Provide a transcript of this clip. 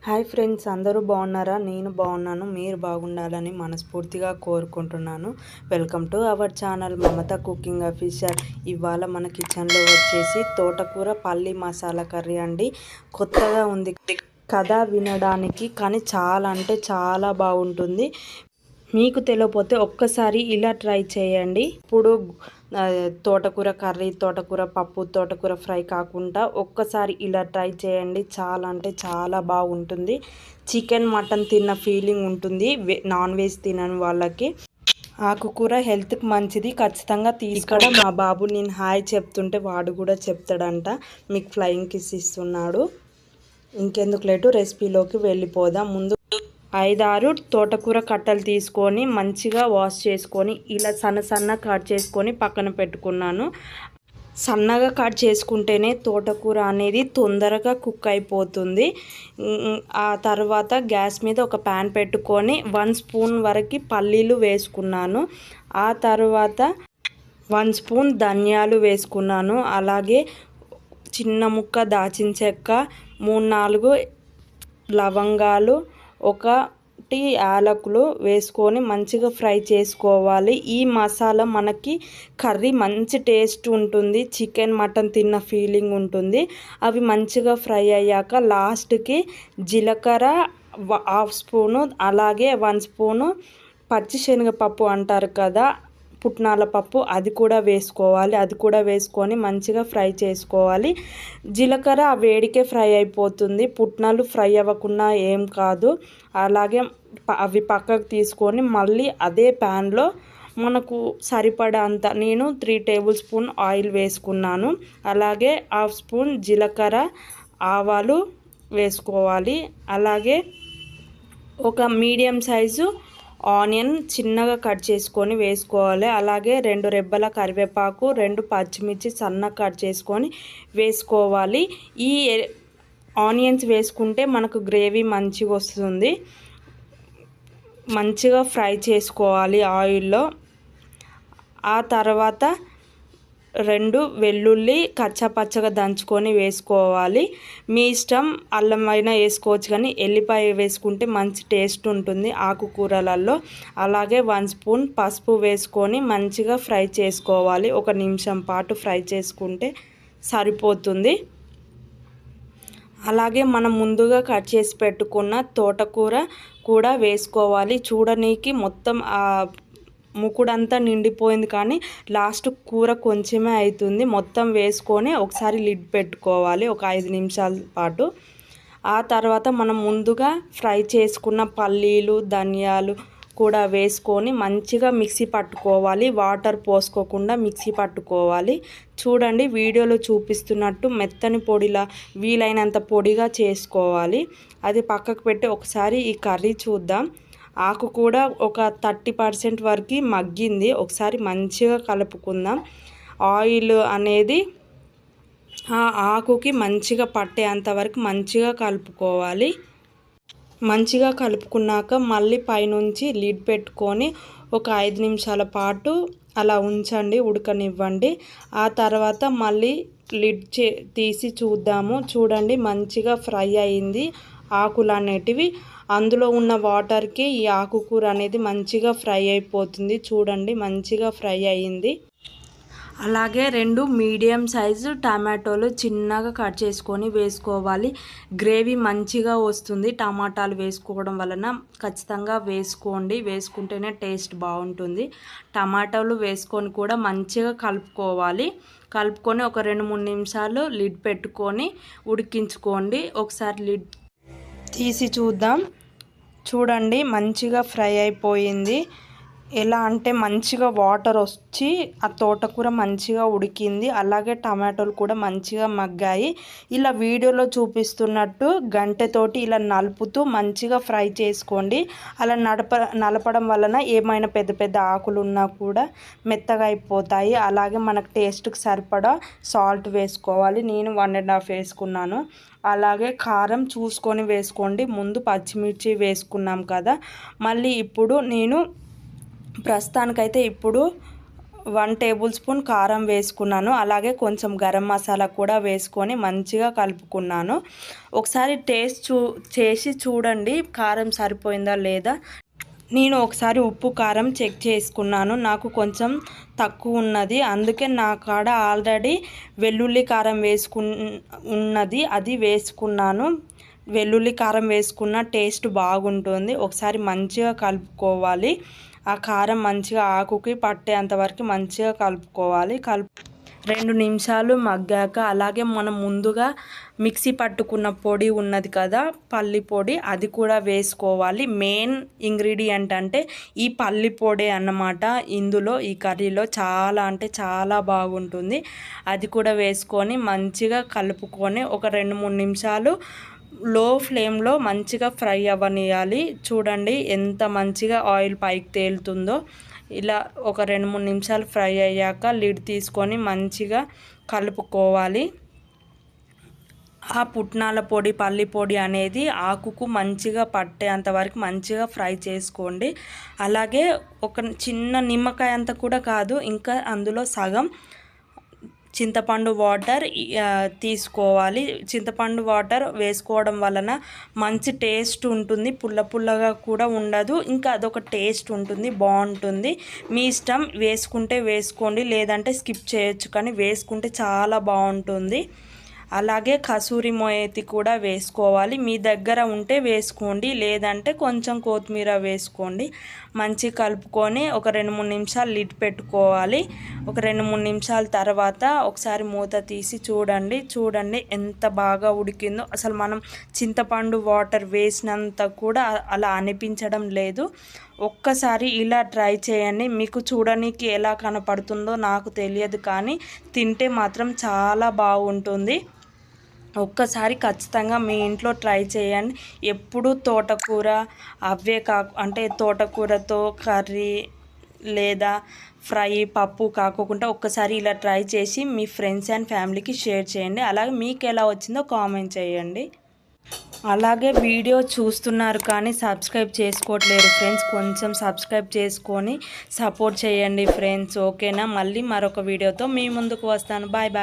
Hi friends, అందరూ బాగున్నారా? నేను బాగున్నాను. మీరు బాగుండాలని మనస్ఫూర్తిగా కోరుకుంటున్నాను. Welcome to our channel Mamata cooking official. ఇవాళ మన కిచెన్లో వచ్చేసి తోటకూర పల్లి మసాలా కర్రీ అండి. కొత్తగా ఉంది కదా వినడానికి, కానీ చాలా అంటే చాలా బాగుంటుంది. మీకు తెలియకపోతే ఒక్కసారి ఇలా ట్రై చేయండి. ఇప్పుడు తోటకూర కర్రీ, తోటకూర పప్పు, తోటకూర ఫ్రై కాకుండా ఒక్కసారి ఇలా ట్రై చేయండి. చాలా అంటే చాలా బాగుంటుంది. చికెన్ మటన్ తిన్న ఫీలింగ్ ఉంటుంది నాన్ వెజ్ తినని వాళ్ళకి. ఆకుకూర హెల్త్కి మంచిది, ఖచ్చితంగా ఇక్కడ మా బాబు నేను హాయ్ చెప్తుంటే వాడు కూడా చెప్తాడంట. మీకు ఫ్లయింగ్ కిస్ ఇస్తున్నాడు. ఇంకెందుకు లేటు రెసిపీలోకి వెళ్ళిపోదాం. ముందు 5-6 తోటకూర కట్టలు తీసుకొని మంచిగా వాష్ చేసుకొని ఇలా సన్న కట్ చేసుకొని పక్కన పెట్టుకున్నాను. సన్నగా కట్ చేసుకుంటేనే తోటకూర అనేది తొందరగా కుక్ అయిపోతుంది. ఆ తర్వాత గ్యాస్ మీద ఒక ప్యాన్ పెట్టుకొని 1 స్పూన్ వరకు పల్లీలు వేసుకున్నాను. ఆ తర్వాత 1 స్పూన్ ధనియాలు వేసుకున్నాను. అలాగే చిన్న ముక్క దాచిన చెక్క, 3-4 లవంగాలు, 1 యాలకులు వేసుకొని మంచిగా ఫ్రై చేసుకోవాలి. ఈ మసాలా మనకి కర్రీ మంచి టేస్ట్ ఉంటుంది, చికెన్ మటన్ తిన్న ఫీలింగ్ ఉంటుంది. అవి మంచిగా ఫ్రై అయ్యాక లాస్ట్కి జీలకర్ర 1/2 స్పూను, అలాగే 1 స్పూను పచ్చిశనగపప్పు అంటారు కదా, పుట్నాల పప్పు, అది కూడా వేసుకోవాలి. అది కూడా వేసుకొని మంచిగా ఫ్రై చేసుకోవాలి. జీలకర్ర ఆ వేడికే ఫ్రై అయిపోతుంది, పుట్నాలు ఫ్రై అవ్వకుండా ఏం కాదు. అలాగే అవి పక్కకు తీసుకొని మళ్ళీ అదే ప్యాన్లో మనకు సరిపడంత నేను 3 టేబుల్ స్పూన్ ఆయిల్ వేసుకున్నాను. అలాగే 1/2 స్పూన్ జీలకర్ర, ఆవాలు వేసుకోవాలి. అలాగే ఒక మీడియం సైజు ఆనియన్ చిన్నగా కట్ చేసుకొని వేసుకోవాలి. అలాగే 2 రెబ్బల కరివేపాకు, 2 పచ్చిమిర్చి సన్నగా కట్ చేసుకొని వేసుకోవాలి. ఈ ఆనియన్స్ వేసుకుంటే మనకు గ్రేవీ మంచిగా వస్తుంది. మంచిగా ఫ్రై చేసుకోవాలి ఆయిల్లో. ఆ తర్వాత 2 వెల్లుల్లి కచ్చాపచ్చగా దంచుకొని వేసుకోవాలి. మీ ఇష్టం, అల్లం అయినా వేసుకోవచ్చు, కానీ ఎల్లిపాయ వేసుకుంటే మంచి టేస్ట్ ఉంటుంది ఆకుకూరలలో. అలాగే 1 స్పూన్ పసుపు వేసుకొని మంచిగా ఫ్రై చేసుకోవాలి. 1 నిమిషం పాటు ఫ్రై చేసుకుంటే సరిపోతుంది. అలాగే మనం ముందుగా కట్ చేసి పెట్టుకున్న తోటకూర కూడా వేసుకోవాలి. చూడనీకి మొత్తం ముకుడంతా నిండిపోయింది, కానీ లాస్ట్ కూర కొంచెమే అవుతుంది. మొత్తం వేసుకొని ఒకసారి లిడ్ పెట్టుకోవాలి ఒక 5 నిమిషాల పాటు. ఆ తర్వాత మనం ముందుగా ఫ్రై చేసుకున్న పల్లీలు, ధనియాలు కూడా వేసుకొని మంచిగా మిక్సీ పట్టుకోవాలి. వాటర్ పోసుకోకుండా మిక్సీ పట్టుకోవాలి. చూడండి, వీడియోలో చూపిస్తున్నట్టు మెత్తని పొడిలా వీలైనంత పొడిగా చేసుకోవాలి. అది పక్కకు పెట్టి ఒకసారి ఈ కర్రీ చూద్దాం. ఆకు కూడా ఒక 30% వరకు మగ్గింది. ఒకసారి మంచిగా కలుపుకుందాం. ఆయిల్ అనేది ఆ ఆకుకి మంచిగా పట్టేంత వరకు మంచిగా కలుపుకోవాలి. మంచిగా కలుపుకున్నాక మళ్ళీ పైనుంచి లిడ్ పెట్టుకొని ఒక 5 నిమిషాల పాటు అలా ఉంచండి, ఉడకనివ్వండి. ఆ తర్వాత మళ్ళీ లిడ్ తీసి చూద్దాము. చూడండి, మంచిగా ఫ్రై అయింది. ఆకులు అనేటివి అందులో ఉన్న వాటర్కి ఈ ఆకుకూర అనేది మంచిగా ఫ్రై అయిపోతుంది. చూడండి, మంచిగా ఫ్రై అయింది. అలాగే 2 మీడియం సైజు టమాటోలు చిన్నగా కట్ చేసుకొని వేసుకోవాలి. గ్రేవీ మంచిగా వస్తుంది టమాటాలు వేసుకోవడం వలన. ఖచ్చితంగా వేసుకోండి, వేసుకుంటేనే టేస్ట్ బాగుంటుంది. టమాటాలు వేసుకొని కూడా మంచిగా కలుపుకోవాలి. కలుపుకొని ఒక 2-3 నిమిషాలు లిడ్ పెట్టుకొని ఉడికించుకోండి. ఒకసారి లిడ్ తీసి చూద్దాం. చూడండి, మంచిగా ఫ్రై అయిపోయింది. ఎలా అంటే మంచిగా వాటర్ వచ్చి ఆ తోటకూర మంచిగా ఉడికింది. అలాగే టమాటోలు కూడా మంచిగా మగ్గాయి. ఇలా వీడియోలో చూపిస్తున్నట్టు గంటెతోటి ఇలా నలుపుతూ మంచిగా ఫ్రై చేసుకోండి. అలా నలపడం వలన ఏమైనా పెద్ద పెద్ద ఆకులు ఉన్నా కూడా మెత్తగా అయిపోతాయి. అలాగే మనకు టేస్ట్కి సరిపడా సాల్ట్ వేసుకోవాలి. నేను 1.5 వేసుకున్నాను. అలాగే కారం చూసుకొని వేసుకోండి. ముందు పచ్చిమిర్చి వేసుకున్నాం కదా. మళ్ళీ ఇప్పుడు నేను ప్రస్తుతానికైతే ఇప్పుడు 1 టేబుల్ స్పూన్ కారం వేసుకున్నాను. అలాగే కొంచెం గరం మసాలా కూడా వేసుకొని మంచిగా కలుపుకున్నాను. ఒకసారి టేస్ట్ చేసి చూడండి కారం సరిపోయిందా లేదా. నేను ఒకసారి ఉప్పు కారం చెక్ చేసుకున్నాను. నాకు కొంచెం తక్కువ ఉన్నది. అందుకే నా కాడ ఆల్రెడీ వెల్లుల్లి కారం ఉన్నది, అది వేసుకున్నాను. వెల్లుల్లి కారం వేసుకున్న టేస్ట్ బాగుంటుంది. ఒకసారి మంచిగా కలుపుకోవాలి. ఆ కారం మంచిగా ఆకుకి పట్టేంత వరకు మంచిగా కలుపుకోవాలి. 2 నిమిషాలు మగ్గాక అలాగే మనం ముందుగా మిక్సీ పట్టుకున్న పొడి ఉన్నది కదా, పల్లి పొడి, అది కూడా వేసుకోవాలి. మెయిన్ ఇంగ్రీడియంట్ అంటే ఈ పల్లి పొడి అన్నమాట. ఇందులో ఈ కర్రీలో చాలా అంటే చాలా బాగుంటుంది. అది కూడా వేసుకొని మంచిగా కలుపుకొని ఒక 2-3 నిమిషాలు లో ఫ్లేమ్లో మంచిగా ఫ్రై అవ్వనియాలి. చూడండి ఎంత మంచిగా ఆయిల్ పైకి తేలుతుందో. ఇలా ఒక 2-3 నిమిషాలు ఫ్రై అయ్యాక లిడ్ తీసుకొని మంచిగా కలుపుకోవాలి. ఆ పుట్నాల పొడి, పల్లి పొడి అనేది ఆకుకు మంచిగా పట్టేంత వరకు మంచిగా ఫ్రై చేసుకోండి. అలాగే ఒక చిన్న నిమ్మకాయ అంత కూడా కాదు, ఇంకా అందులో సగం చింతపండు వాటర్ తీసుకోవాలి. చింతపండు వాటర్ వేసుకోవడం వలన మంచి టేస్ట్ ఉంటుంది. పుల్ల పుల్లగా కూడా ఉండదు. ఇంకా అదొక టేస్ట్ ఉంటుంది, బాగుంటుంది. మీ ఇష్టం, వేసుకుంటే వేసుకోండి, లేదంటే స్కిప్ చేయొచ్చు. కానీ వేసుకుంటే చాలా బాగుంటుంది. అలాగే కసూరి మేతి కూడా వేసుకోవాలి. మీ దగ్గర ఉంటే వేసుకోండి, లేదంటే కొంచెం కొత్తిమీర వేసుకోండి. మంచిగా కలుపుకొని ఒక 2-3 నిమిషాలు లిడ్ పెట్టుకోవాలి. ఒక 2-3 నిమిషాల తర్వాత ఒకసారి మూత తీసి చూడండి ఎంత బాగా ఉడికిందో. అసలు మనం చింతపండు వాటర్ వేసినంత కూడా అలా అనిపించడం లేదు. ఒక్కసారి ఇలా ట్రై చేయండి. మీకు చూడడానికి ఎలా కనపడుతుందో నాకు తెలియదు, కానీ తింటే మాత్రం చాలా బాగుంటుంది. ఒక్కసారి ఖచ్చితంగా మీ ఇంట్లో ట్రై చేయండి. ఎప్పుడు తోటకూర అంటే తోటకూరతో కర్రీ లేదా ఫ్రై, పప్పు కాకుండా ఒక్కసారి ఇలా ట్రై చేసి మీ ఫ్రెండ్స్ అండ్ ఫ్యామిలీకి షేర్ చేయండి. అలాగే మీకు ఎలా వచ్చిందో కామెంట్ చేయండి. అలాగే వీడియో చూస్తున్నారు కానీ సబ్స్క్రైబ్ చేసుకోవట్లేరు ఫ్రెండ్స్. కొంచెం సబ్స్క్రైబ్ చేసుకొని సపోర్ట్ చేయండి ఫ్రెండ్స్. ఓకేనా? మళ్ళీ మరొక వీడియోతో మీ ముందుకు వస్తాను. Bye bye.